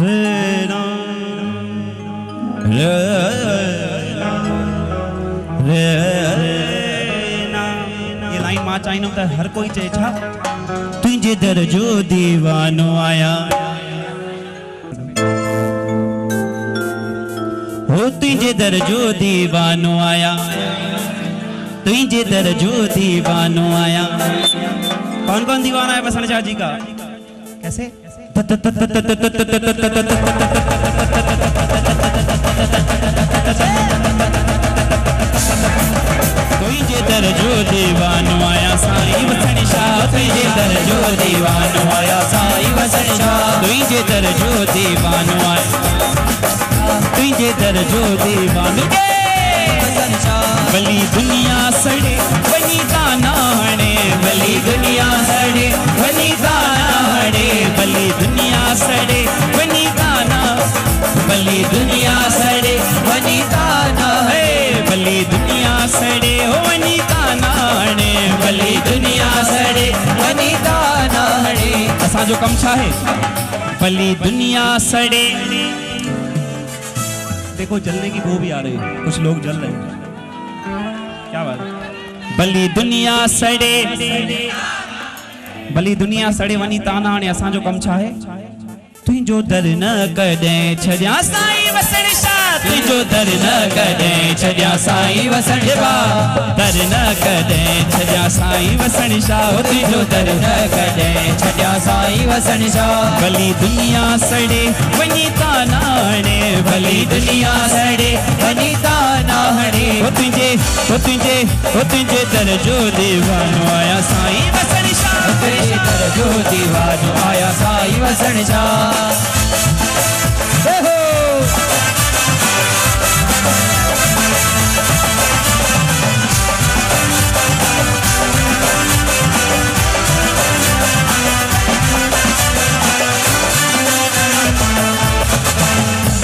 ये लाइन मां चाहिए तो हर कोई चए छा तुझे दर जो दीवानो आया हो तुझे दर जो दीवानो आया तुझे दर जो दीवानो आया। कौन कौन दीवाना है बसंत शाह जी का? कैसे? तुझे दर जो दीवानो आया साईं बसंत शाह तुझे दर जो दीवानो आया साईं बसंत शाह तुझे दर जो दीवानो आया तुझे दर जो दीवानो भली दुनिया सड़े वनी दाना हणे भली दुनिया सड़े वनी दाना हणे भली दुनिया सड़े वनी दाना भली दुनिया सड़े वनी दाना है भली दुनिया सड़े वनी दाना हणे भली दुनिया सड़े वनी दाना हणे। असा जो कम छा है भली दुनिया सड़े। देखो जलने की बू भी आ रही है, कुछ लोग जल रहे हैं, क्या बात है। भली दुनिया सड़े भली दुनिया सड़े वनी ताना हाणे असा जो कम छा है तुझो दर न कदे छड्या साईं वसण शाह तुझो दर न कदे छड्या साईं वसण शाह दर न कदे छड्या साईं वसण शाह तुझो दर न कदे छड्या साईं वसण शाह। भली दुनिया सड़े वनी ताना हाणे भली दुनिया सड़े वनी ताना हाणे तुझे दर जो दीवानो आया साईं वसण शाह तुझे दर जो दीवानो आया साईं वसण शाह।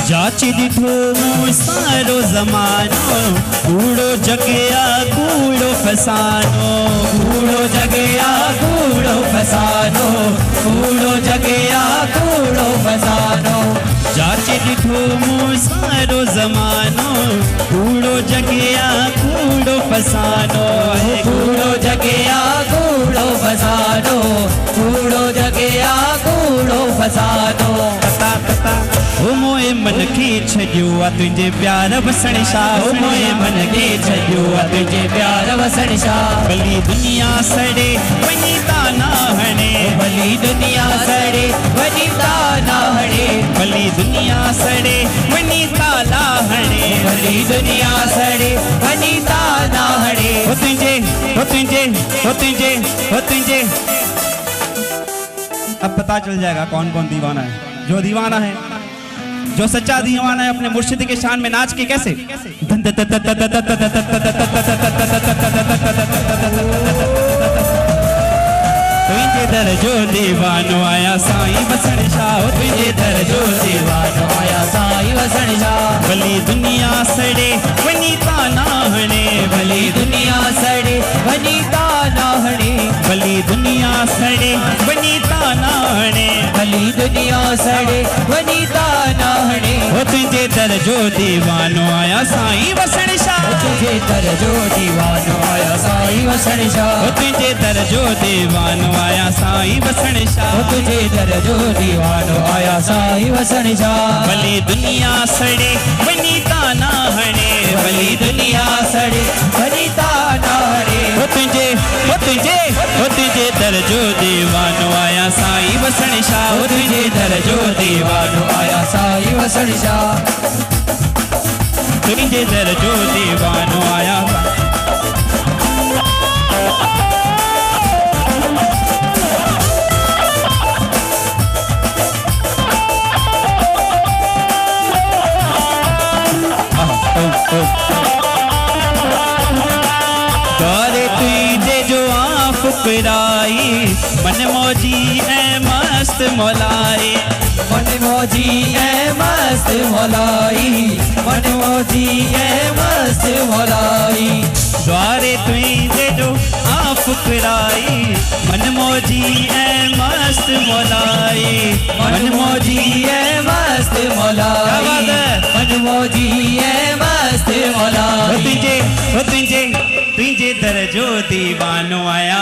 जाची दिठो मूं सारो ज़मानो कूड़ो जगया कूड़ो फसानो कूड़ो जगया कूड़ो फसानो कूड़ो जगया कूड़ो फसानो। जाची दिठो मूं सारो ज़मानो कूड़ो जगया कूड़ो फसानो कूड़ो जगया कूड़ो फसानो कूड़ो जगया कूड़ो फसानो। कता कता ओ मोए मन के छड्यो आ तुझे प्यार वसण शाह ओ मोए मन के छड्यो आ तुझे प्यार वसण शाह। भली दुनिया सड़े वनी ताना हणे भली दुनिया सड़े वनी ताना हणे भली दुनिया सड़े वनी ताला हणे भली दुनिया सड़े वनी ताना हणे। हो तुझे अब पता चल जाएगा कौन कौन दीवाना है। जो दीवाना है जो सच्चा दीवाना है अपने मुर्शिद के शान में नाच के कैसे तुझे दर जो दीवानो आया साईं वसण शाह तुझे दर जो दीवानो आया साईं वसण शाह। भली दुनिया सड़े वनी ताना हणे भली दुनिया सड़े वनी ताना हणे भली दुनिया सड़े वनी ताना हणे भली दुनिया सड़े वनी ताना हणे। हो तुझे दर जो दीवानो आया साईं वसण शाह तुझे दर जो दीवानो आया साईं वसण शाह तुझे दर जो दीवानो आया साईं वसण शाह तुझे दर जो दीवानो आया साईं वसण शाह। भली दुनिया सड़े वनी ताना हणे भली दुनिया सड़े वनी ताना हणे। हो तुझे दर जो दीवानो आया साईं वसण शाह तुझे दर जो दीवानो आया साईं वसण शाह तुझे दर जो दीवानो आया। दौरे तुझे जो फुकराई मन मौजी है मस्त मौलाई मन मौजी है मस्त मौलाई मन मौजी है मस्त मौलाई। द्वारे तुझे जो फुकराई मन मौजी है मस्त मौलाई मन मौजी है मस्त हो तुझे तुझे दर जो दीवानो आया।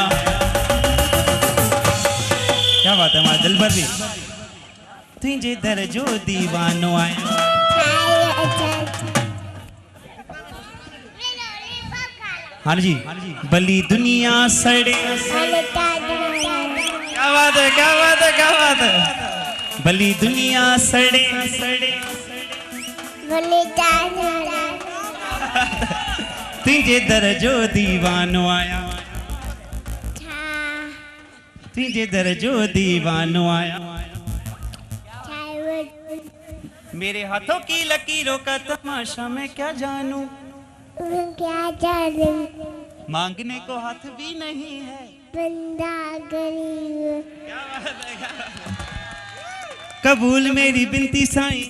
क्या बात है हमारे दिल पर भी। तुझे दर जो दीवानो आया। हाँ जी भली दुनिया सड़े। क्या बात है क्या बात है क्या बात है। भली दुनिया सड़े सड़े तुझे दर जो दीवानो आया। तुझे दर जो दीवानो आया। मेरे हाथों की लकीरों का तमाशा मैं क्या जानूं। क्या जानूं मांगने को हाथ भी नहीं है बंदा गरीब। क्या बात है कबूल मेरी बिनती साईं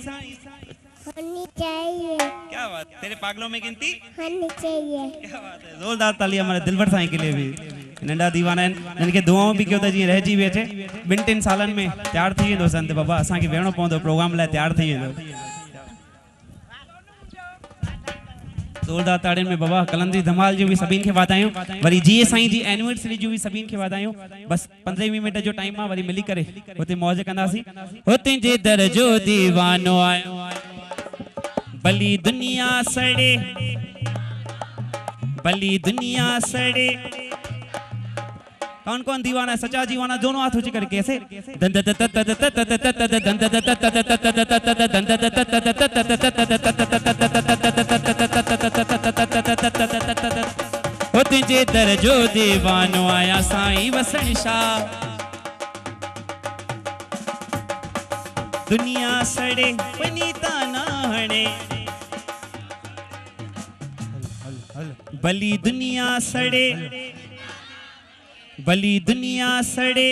होनी चाहिए। क्या बात तेरे पागलों में गिनती होनी चाहिए। क्या बात है जोरदार ताली हमारे दिलबर साईं के लिए भी। नंढा दीवाना आहिनि जिनखे दुआऊं बि कयो त जीअं रहिजी वेठे 2-3 सालनि में तैयार थी वेंदो संत बाबा। असांखे वेहणो पवंदो प्रोग्राम लाइ तैयार थी वेंदो। जोरदार ताड़ियुनि में बाबा कलंदरी धमाल जो भी सभिनि खे वाधायूं। वरी जीए साईं जी एनिवर्सरी जो भी सभिनि खे वाधायूं। बस 15-20 मिनट जो टाइम आहे वरी मिली करे हुते मौज कंदासीं। हुते जे दर जो दीवानो आयो भली दुनिया सड़े भली दुनिया सड़े। कौन कौन दीवाना है सच्चा दीवाना दोनों हाथ ऊंचे करके ऐसे तुझे दर जो दीवानो आया साईं वसण शाह। दुनिया सड़े वनीता नाहणे भली दुनिया सड़े भली दुनिया सड़े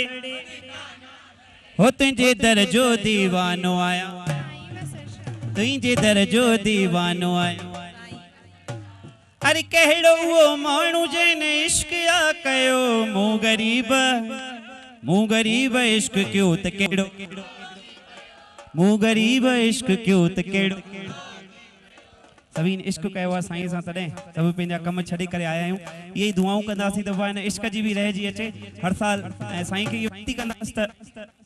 हो तुझे दर जो दीवानो आया। तुझे दर जो दीवानो आया। अरे कहिड़ो वो माण्हू जैने इश्क आ कयो मूं गरीब इश्क क्यों त केड़ो मूं गरीब इश्क क्यों त केड़ो। सभिनि इश्क कयो आहे साईं सां तॾहिं सभु पंहिंजा कम छॾे करे आया आहियूं। इहे ई दुआऊं कंदासीं त हिन इश्क जी बि रहिजी अचे हर साल। ऐं साईं खे इहो विनती कंदासीं त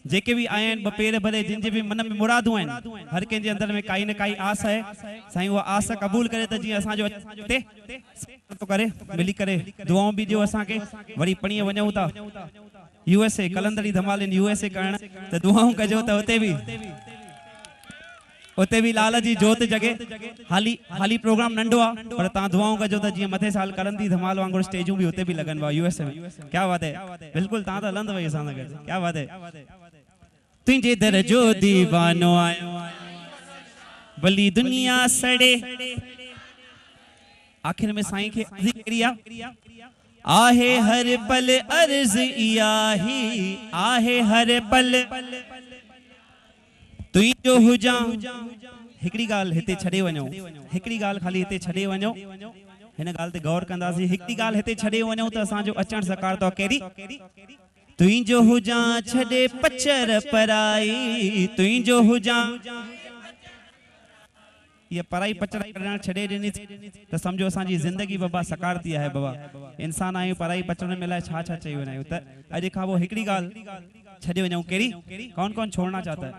जेके बि आया आहिनि ॿ पेर भरे जिन जे बि मन में मुरादूं आहिनि हर कंहिंजे अंदर में काई न काई आस आहे साईं उहा आस क़बूल करे त जीअं असांजो हिते करे मिली करे दुआऊं बि ॾियो असांखे। वरी पणीअ वञूं था USA कलंदरी धमाल इन USA करण त दुआऊं कजो त उते भी लाल जी जोत जगे। हाली प्रोग्राम नंढो आ पर तव्हां दुआऊं कजो त जीअं मथे साल कलंदरी धमाल वांगुरु स्टेजूं भी उते भी लगन वा USA में। क्या बात है बिल्कुल तव्हां त हलंदव असां सां गॾु। क्या बात है तुझे दर जो दीवानो आयो भली दुनिया सड़े। आखिर में साईं खे कहिड़ी आहे हर पल अर्ज़ इहा ही आहे हर पल तुझो हुजां। हिकड़ी गाल हिते छड़े वञो हिकड़ी गाल खाली हिते छड़े वञो हिन गाल ते गौर कंदासीं। हिकड़ी गाल हिते छड़े वञो त असांजो अचण सकार तो केरी तुझो हुजां छड़े पचर पराई तुझो हुजां। ये पराई पचर करण छड़े ॾिनी त समझो असांजी ज़िंदगी बाबा सकार थी आहे। बाबा इंसान आहियूं पराई पचर में लाइ छा छा चई वञा आहियूं त अॼु खां पोइ हिकड़ी गाल छड़े वञूं केरी कौन कौन छोड़ना चाहता है।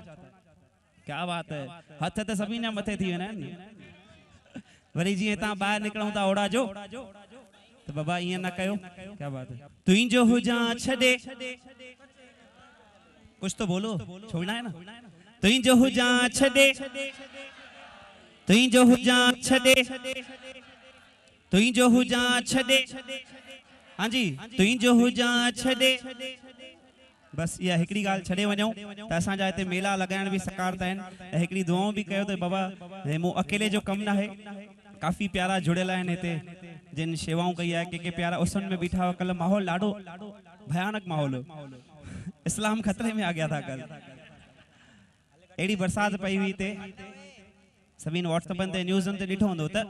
क्या बात है हथ त सभिनि जा मथे थी वेंदा आहिनि। वरी जीअं तव्हां ॿाहिरि निकिरूं था ओड़ा जो त बाबा ईअं न कयो। क्या बात है तुझो हुजां छड़े कुछ तो बोलो छोड़ना है ना। तुझो हुजां छड़े तुझो हुजां छड़े तुझो हुजां छड़े। हाँ जी तुझो हुजां छड़े। बस इहा हिकड़ी गाल छड़े वञूं त असांजा हिते मेला लॻाइण बि सकार था आहिनि ऐं हिकड़ी दुआऊं बि कयो त बाबा मूं अकेले जो कमु न आहे। काफ़ी प्यारा जुड़ियल आहिनि हिते जिन शेवाऊं कई आहे के प्यारा उसन में बीठा हुआ। कल माहौल ॾाढो भयानक माहौल इस्लाम खतरे में आ गया था। कल अहिड़ी बरसात पई हुई हिते सभिनि व्हाट्सएपनि ते न्यूज़नि ते ॾिठो हूंदो त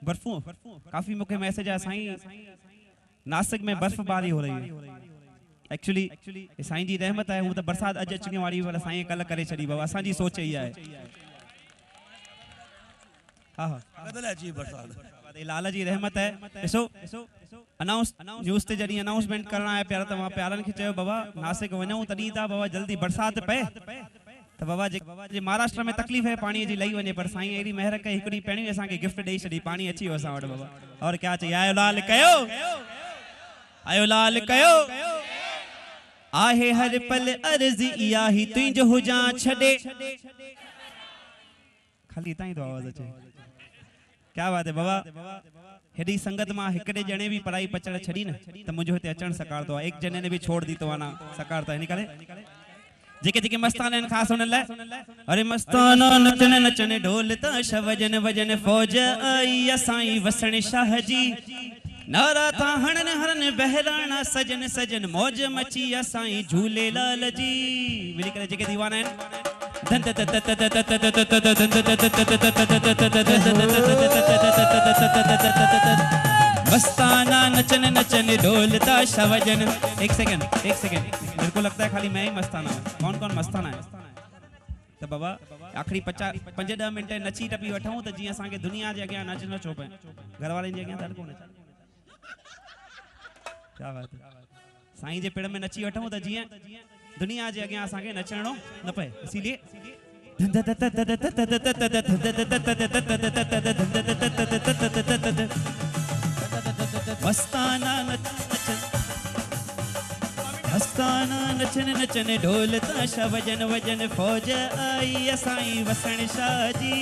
बर्फ़ूं काफ़ी मूंखे मैसेज आहे साईं नासिक में बर्फ़बारी हो रही है। एक्चुअली साईं जी रहमत है। हूं तो बरसात अज अचने वाली पर साईं कल करे छड़ी बाबा असांजी सोच ही है। हां हां कदल अची बरसात लाल जी रहमत है। ॾिसो अनाउंस न्यूज़ ते जॾहिं अनाउंसमेंट करणु आया प्यारा त मां प्यारनि खे चयो बाबा नासिक वञूं तॾहिं था बाबा जल्दी बरसाति पए त बाबा जे महाराष्ट्र में तकलीफ़ है पाणी जी लही वञे पर साईं अहिड़ी महिर कई हिकिड़ी पहिरीं असांखे गिफ्ट ॾेई छॾी पाणी अची वियो असां वटि बाबा। और क्या चई आयो लाल कयो आयो लाल कयो आहे हर पल अर्ज़ इहा ही तुंहिंजो हुजां छॾे खाली इतां ई तो आवाज़ अचे। क्या बात है बाबा हेडी संगत मां हिकड़े जणे भी पढ़ाई पचड़ छड़ी न त मुझो हिते अचण सकार तो एक जने ने भी छोड़ दी तो आना सकार तो निकले जेके जेके मस्ताना इन खास हुन लाए अरे मस्ताना नचने नचने ढोल ताश वजन वजन फौज आई असाई वसण शाह जी नारा था हणन हरन बहराना सजन सजन मौज मची असाई झूलेलाल जी मिली करे जेके दीवाना मस्ताना नचन नचन ढोल ताश वजन। एक सेकंड मेरे को लगता है खाली मैं ही मस्ताना हूं। कौन कौन मस्ताना है तो बाबा आखिरी 5-10 मिनट नची टपी वठूं तो जी असांखे दुनिया जे अॻियां नच न छो पे घर वाले जे अॻियां तड़को नच। क्या बात है साईं जे पेड़ में नची वठूं तो जी दुनिया जे अॻियां असांखे नचणो न पए इसीलिए मस्ताना नचन नचन ढोल ताश वजन वजन फौज आई असाई वसण शाह जी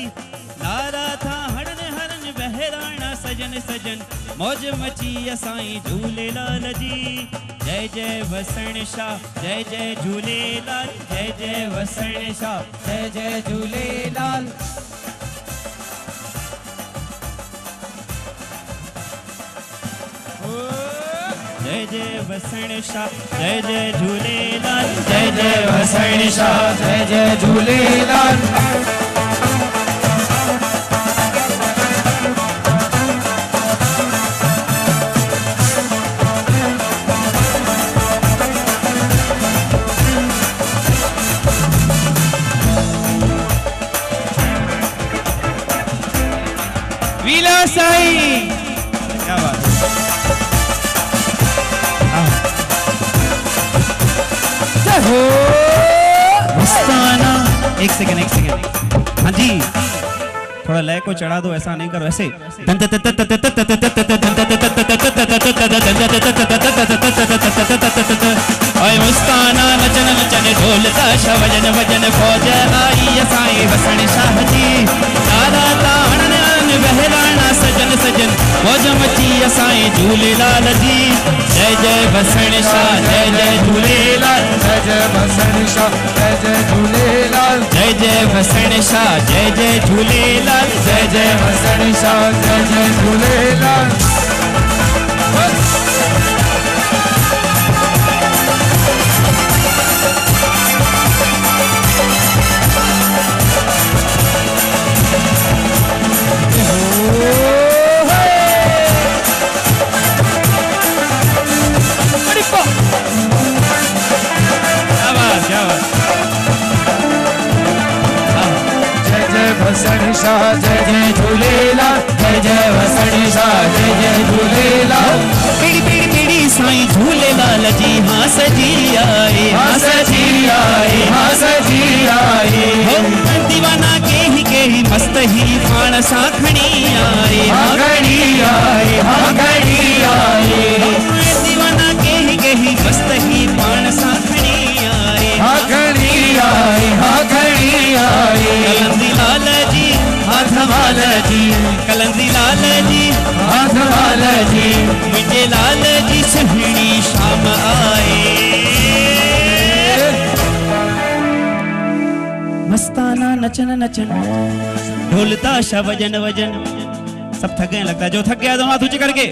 नारा था हरन हरन बहराना सजन सजन मौज मची असाई झूलेलाल जी जय जय वसण शाह जय जय झूलेलाल जय जय वसण शाह जय जय झूलेलाल। जय जय वसण शाह जय जय झूलेलाल जय जय वसण शाह जय जय झूलेलाल। वीला साईं क्या बात हो मस्ताना। एक सेकंड हाँ जी थोड़ा लय को चढ़ा दो ऐसा नहीं करो ऐसे ओए मस्ताना नचन नचन ढोल ताश वजन वजन फौज आई असाई वसण शाह जी नारा था हणन बहराना सजन सजन मौज मची असाई झूलेलाल जी जय जय वसण शाह जय जय झूलेलाल जय जय वसण शाह जय जय झूलेलाल जय जय वसण शाह जय जय झूलेलाल जय जय वसण शाह जय जय झूलेलाल। वसण शाह जय जय झूलेलाल जय जय वसण शाह जय जय झूलेलाल। पीड़ी पीड़ी पीड़ी साईं झूलेलाल जी हाँ सजी आए हाँ सजी आए हाँ सजी आए दीवाना के ही मस्त ही पाण सा खणी आए हाँ खणी आए हाँ खणी आए दीवाना के ही मस्त ही पाण सा खणी आए हाँ खणी आए हाँ खणी आए। कलंदी लाल जी हाथ वाला जी कलंदी लाल जी हाथ वाला जी मुझे लाल जी सुहिणी शाम आए। मस्ताना नचन नचन ढोल ताश वजन वजन सब थक गए लगता है। जो थक गया दोनों हाथ ऊंचे करके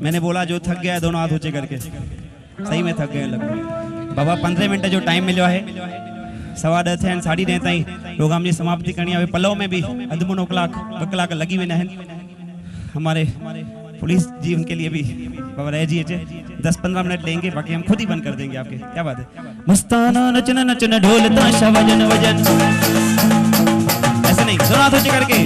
मैंने बोला जो थक गया दोनों हाथ ऊंचे करके सही में थक गए लगता है। बाबा 15 मिनट जो टाइम मिलो है 10:15 थिया 10:30 ताईं प्रोग्राम की समाप्ति करनी है। पलव में भी अध मुनो कलाक 2 कलाक लगी वेंदा आहिनि। हमारे पुलिस जी उनके लिए भी बाबा रह जी अचे 10-15 मिनट लेंगे बाकी हम खुद ही बंद कर देंगे आपके। क्या बात है। मस्ताना नचन नचन ढोल ताश वजन वजन ऐसे नहीं दोनों हाथ ऊंचे करके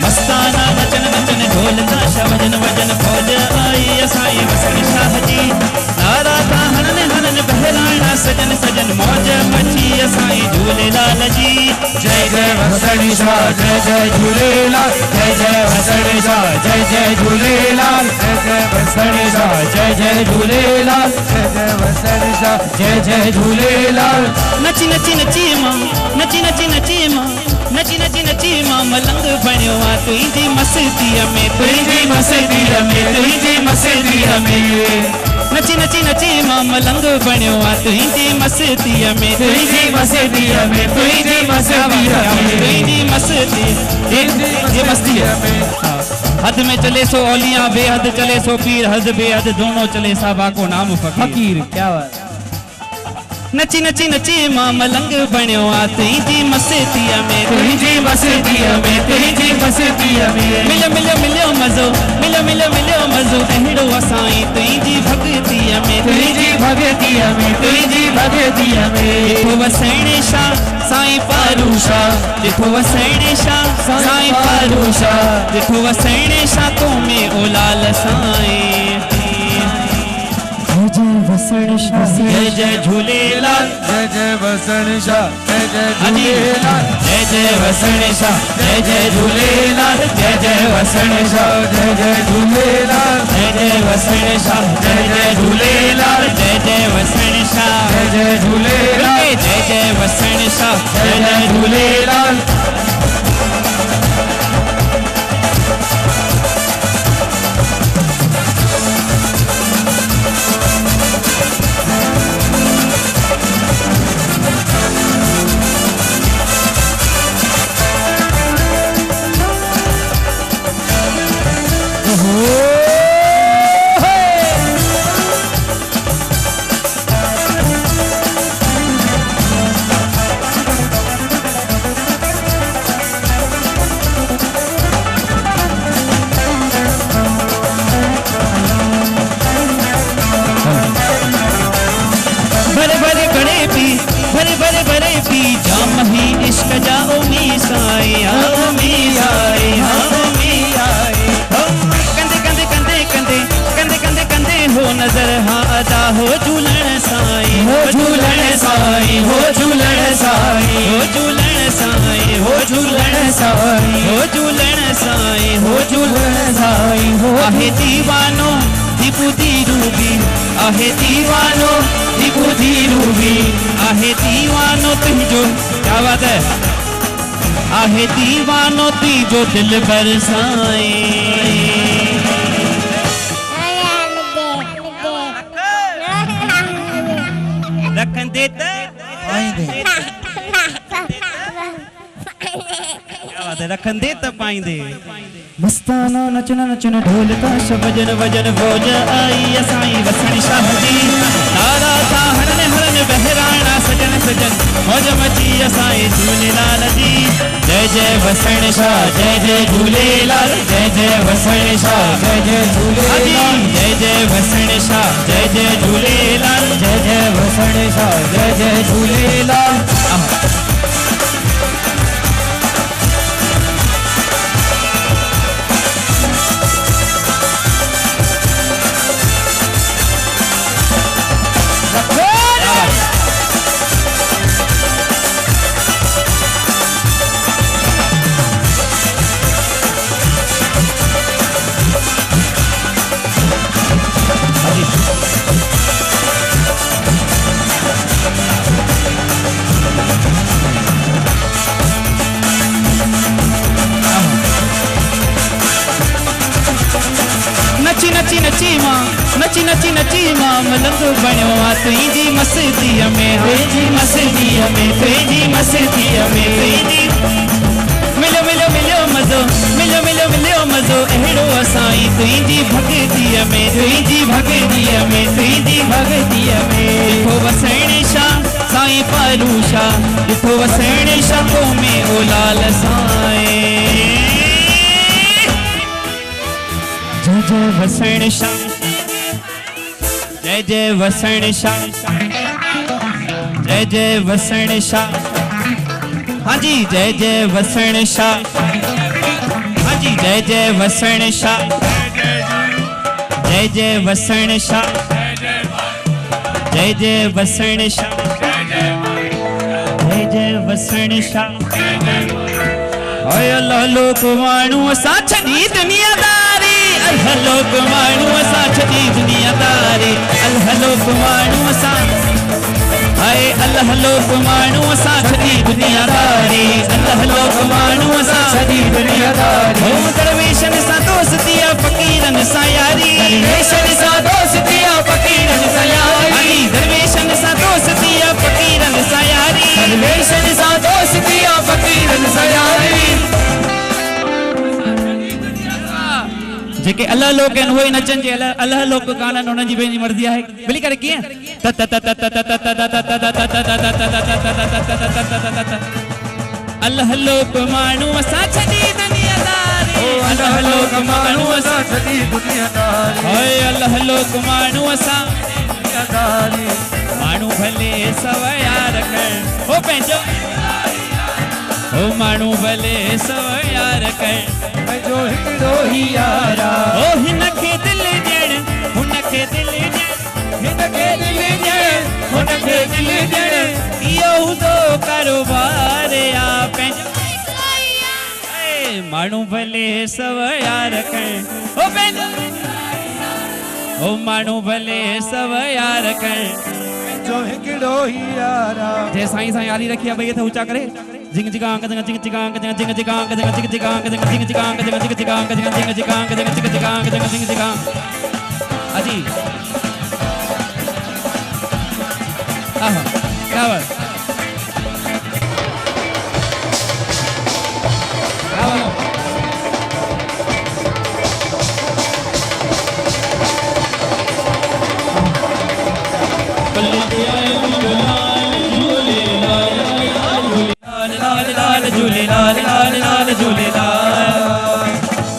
मस्ताना नचन नचन ढोल ताशा वजन वजन फौज आई असाई वसण शाह जी नारा था हनन हनन बहराणा सजन सजन मौज मची असाई झूलेलाल जी जय जय वसण शाह जय जय झूलेलाल जय जय वसण शाह जय जय झूलेलाल जय जय वसण शाह जय जय झूलेलाल जय जय वसण शाह जय जय झूलेलाल नची नची नची मां नची नची नची मां नची नची नची मां मलंग बणियो आ तुंहिंजी मस्तीअ में तुंहिंजी मस्तीअ में तुंहिंजी मस्तीअ में नची नची नची मां मलंग बणियो आ तुंहिंजी मस्तीअ में तुंहिंजी मस्तीअ में तुंहिंजी मस्तीअ में तुंहिंजी मस्ती ये मस्तीअ में हद में चले सो औलिया बेहद चले सो पीर हद बेहद दोनों चले साबा को नाम फकीर क्या बात नची नची नची मां मलंग बणियो आ तुंहिंजी मस्तीअ में तुंहिंजी मस्तीअ में तुंहिंजी मस्तीअ में मिलियो मिलियो मिलियो मज़ो मिलियो मिलियो मिलियो मज़ो अहिड़ो असाई तुंहिंजी भॻतीअ में तुंहिंजी भॻतीअ में तुंहिंजी भॻतीअ में ॾिठो वसण शाह साईं पारूशा ॾिठो वसण शाह साईं पारूशा ॾिठो वसण शाह तो में ओ लाल साईं जय वसण शाह जय जय झूलेलाल जय जय वसण शाह जय जय झूलेलाल जय जय वसण शाह जय जय झूलेलाल जय जय वसण शाह जय जय झूलेलाल जय जय वसण शाह जय जय झूलेलाल जय जय वसण शाह जय जय झूलेलाल जय जय वसण शाह जय जय झूलेलाल भरे भरे भरे पी जाम ही इश्क जा ओ मी साई ओ मी आई ओ मी आई कंदे कंदे कंदे कंदे कंदे कंदे कंदे हो नजर हाँ अदा हो झूलण साई हो झूलण साई हो झूलण साई हो झूलण साई हो झूलण साई हो झूलण साई हो झूलण साई हो आहे दीवानो दीपुदी रूबी आहे दीवानो दीपुदी रूबी आहे दीवानो तुझो क्या बात है आहे दीवानो तुझो दिल बरसाए रखन देता क्या बात है रखन देता पाइंदे मस्ताना नचना नचना ढोल ताश भजन वजन फौज आई असाई वसण शाह जी नारा था हरन हरन बहराणा सजन सजन मौज मची असाई झूलेलाल जी जय जय वसण शाह जय जय झूलेलाल जय जय वसण शाह जय जय झूलेलाल जय जय वसण शाह जय जय झूलेलाल जय जय वसण शाह जय जय झूलेलाल नची नची नची मां नची नची नची मां मलंग बणियो आ तुंहिंजी मस्तीअ में तुंहिंजी मस्तीअ में तुंहिंजी मस्तीअ में तुंहिंजी मिलियो मिलियो मिलियो मज़ो मिलियो मिलियो मिलियो मज़ो अहिड़ो असाई तुंहिंजी भॻतीअ में तुंहिंजी भॻतीअ में तुंहिंजी भॻतीअ में ॾिठो वसण शाह साईं पारूशा ॾिठो वसण शाह को में ओ लाल साईं जय जय वसण शाह जय जय वसण शाह जय जय वसण शाह। हाँ जी जय जय वसण शाह। हाँ जी जय जय वसण शाह। जय जय वसण शाह। जय जय वसण शाह। जय जय वसण शाह। ओए अल्लाह लोक माण्हू असां छॾी दुनियादारी। अल्लाह लोक माण्हू असां छॾी दुनियादारी। अल्लाह लोक माण्हू असां हाय अल्लाह लोक माण्हू असां छॾी दुनियादारी। अल्लाह लोक माण्हू असां छॾी दुनियादारी। ओ दरवेशनि सां दोस्ती आहे फ़क़ीरनि सां यारी। दरवेशनि सां दोस्ती आहे फ़क़ीरनि सां यारी। दरवेशनि सां दोस्ती आहे फ़क़ीरनि सां यारी। दरवेशनि सां दोस्ती आहे फ़क़ीरनि सां यारी। जेके अल्लाह लोक आहिनि उहे नचनि जे अल्लाह लोक काननि उन्हनि जी पंहिंजी मर्ज़ी आहे। मिली करे कीअं अल्लाह लोक माण्हू असां छॾी दुनियादारी। अल्लाह लोक माण्हू असां छॾी दुनियादारी। हाय अल्लाह लोक माण्हू असां दुनियादारी। माण्हू भले सवया रखण हो पंहिंजो हो माण्हू भले सवया रखण जो हिकिड़ो ई यारा। ओ हिन खे दिल ॾियण हुन खे दिल ॾियण हिन खे दिल ॾियण हुन खे दिल ॾियण इहो हूंदो कारोबार या पंहिंजो माण्हू भले सवया रखण हो पंहिंजो हो माण्हू भले सवया रखण जो हिकिड़ो ई यारा। जे साईं सां यारी रखी आहे भई त ऊचा करे जिंग जिगांग जिंग जिंग जिगांग जिंग जिंग जिगांग जिंग जिंग जिगांग जिंग जिंग जिगांग जिंग जिंग जिगांग जिंग जिंग जिगांग जिंग जिंग जिगांग जिंग जिंग जिगांग अजी आहा क्या बात झूलेलाल लाल लाल झूलेलाल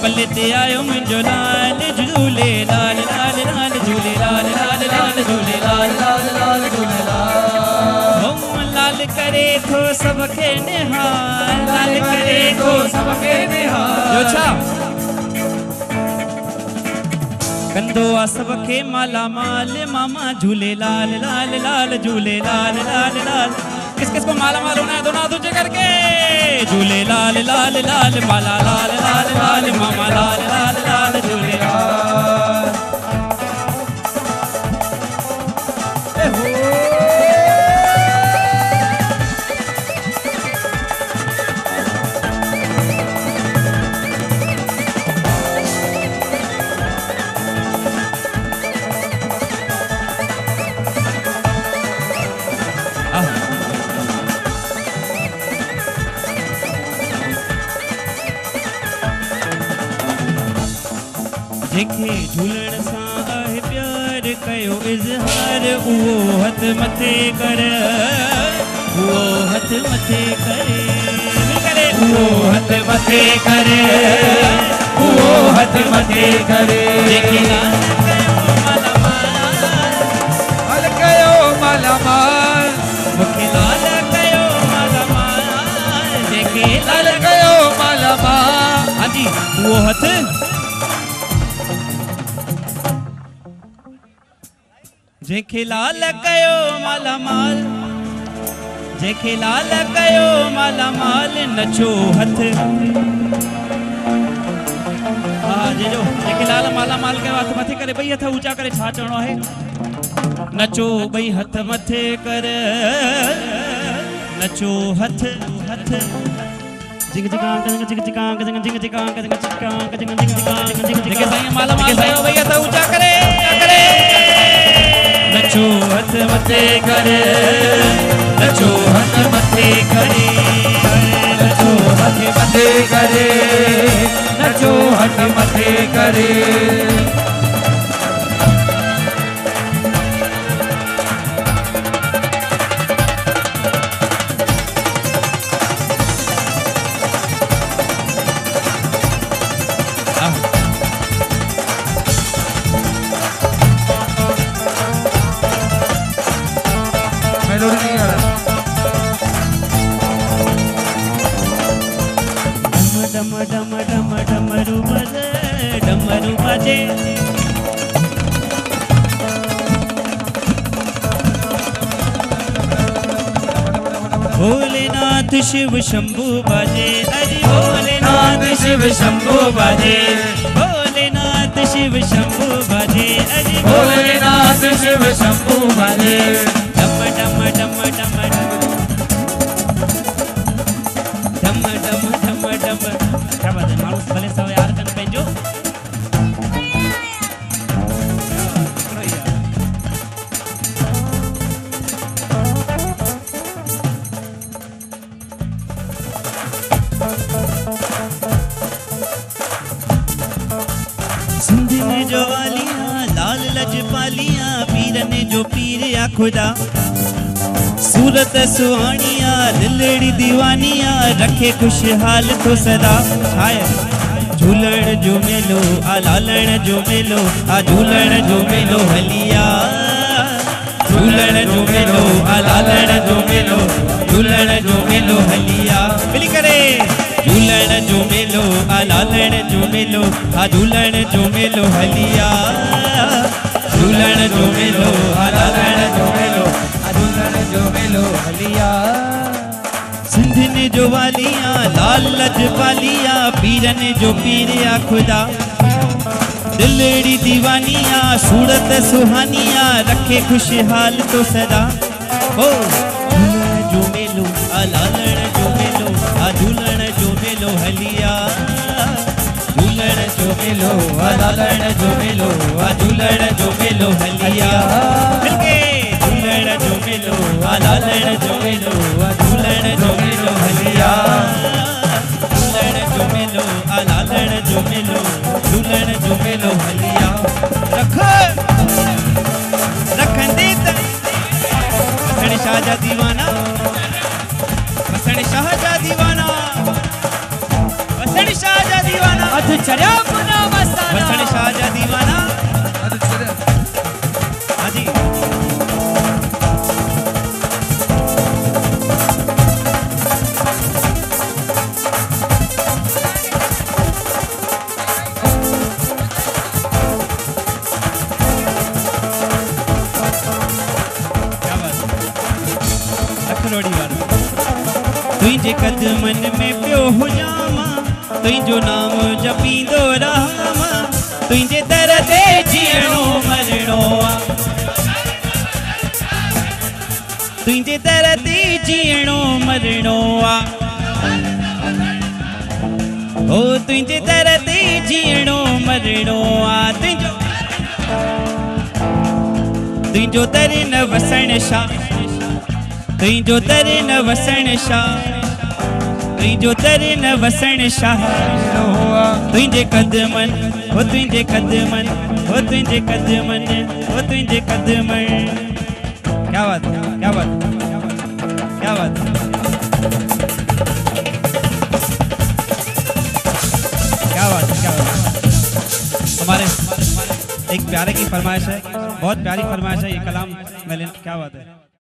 पल्ले ते आयो मुंहिंजो लाल झूलेलाल लाल लाल झूलेलाल लाल लाल झूलेलाल लाल लाल झूलेलाल हो लाल करे थो सबके निहाल लाल करे थो सबके निहाल जो छा कंदो आ सबके माला माल मामा झूलेलाल लाल लाल झूलेलाल लाल लाल किस किस को माला माल होना है दोनों हाथ ऊंचे करके झूले लाल लाल लाल माला लाल लाल लाल मामा लाल लाल लाल झूले लाल जेके झूलण सां आहे प्यार कयो इज़हार उहो हथ मथे कर उहो हथ मथे करे उहो हथ मथे करे उहो हथ मथे करे जेके लाल कयो माला माल मूंखे लाल कयो माला माल जेके लाल कयो माला माल हाँ जी उहो हथ जेके लाल कयो माला माल जेके लाल कयो माला माल नचो हथ हाँ जो जेके लाल माला माल कयो हथ मथे करे ॿई हथ ऊंचा करे छा चवणो आहे नचो ॿई हथ मथे कर नचो हथ हथ जिंग जिगांग जिंग जिंग जिगांग जिंग जिंग जिगांग जिंग जिगांग जिंग जिंग जिगांग जिंग जेके साईं माला माल कयो ॿई हथ ऊंचा करे नचो हथ मथे करे नचो हथ मथे करे नचो हथ मथे करे नचो हथ मथे करे मेलोडी नहीं आ रहा भोलेनाथ शिव शंभू बाजे, अरे भोलेनाथ शिव शंभू बाजे, भोलेनाथ शिव शंभू बाजे, अरे भोलेनाथ शिव शंभू बाजे। डम डम डम डम डम डम डम डम। क्या बात है, माणूस भले सव यार कन पंहिंजो। सिंध ने जो वालियां लाल लजपालियां, पीर ने जो पीर या खुदा, सूरत सुहानिया दिलड़ी दीवानिया, रखे खुशहाल तो सदा। झूलण जो मेलो आ लालण जो मेलो, आ झूलण जो मेलो हलिया, झूलण जो मेलो आ लालण जो मेलो, झूलण जो मेलो हलिया। मिली करे झूलण जो मेलो आ लालण जो मेलो, आ झूलण जो मेलो हलिया, झूलण जो मेलो आ लालण जो मेलो, झूलण जो मेलो हलिया। सिंध ने जो वालियां लाल लजपालियां, पीर ने जो पीर या खुदा, दिलड़ी दीवानिया सूरत सुहानिया, रखे खुशहाल तो सदा। ओ झूलण जो मेलो आ लालण जो मेलो, आ झूलण जो मेलो हलिया, झूलण जो मेलो आ लालण जो मेलो, आ झूलण जो मेलो हलिया। मिलके झूलण जो मेलो आ लालण जो मेलो, आ झूलण जो मेलो हलिया, झूलण जो मेलो आ लालण जो मेलो, झूलण जो मेलो हलिया। रख रखंदे वसण शाह जा दीवाना, वसण शाह जा दीवाना, वसण शाह जा दीवाना, अध चढ़िया मुना मस्ताना, वसण शाह जा दीवाना। अध चढ़िया। हाँ जी, तुझे कदमन में पियो हुजामा, तुझो नाम जपींदो रहामा, तुझे दर ते जीअणो मरणो आ, तुझे दर ते जीअणो मरणो आ, ओ तुझे दर ते जीअणो मरणो आ। तुझो दर न वसण शाह, तुझो दर न वसण शाह, तुझो दर न वसण शाह, तुझे कदमन हो, तुझे कदमन हो, तुझे कदमन हो, तुझे कदमन। क्या बात है, क्या बात, क्या बात। क्या बात, क्या बात। हमारे एक प्यारे की फरमाइश है, बहुत प्यारी फरमाइश है, ये कलाम मैं क्या बात है।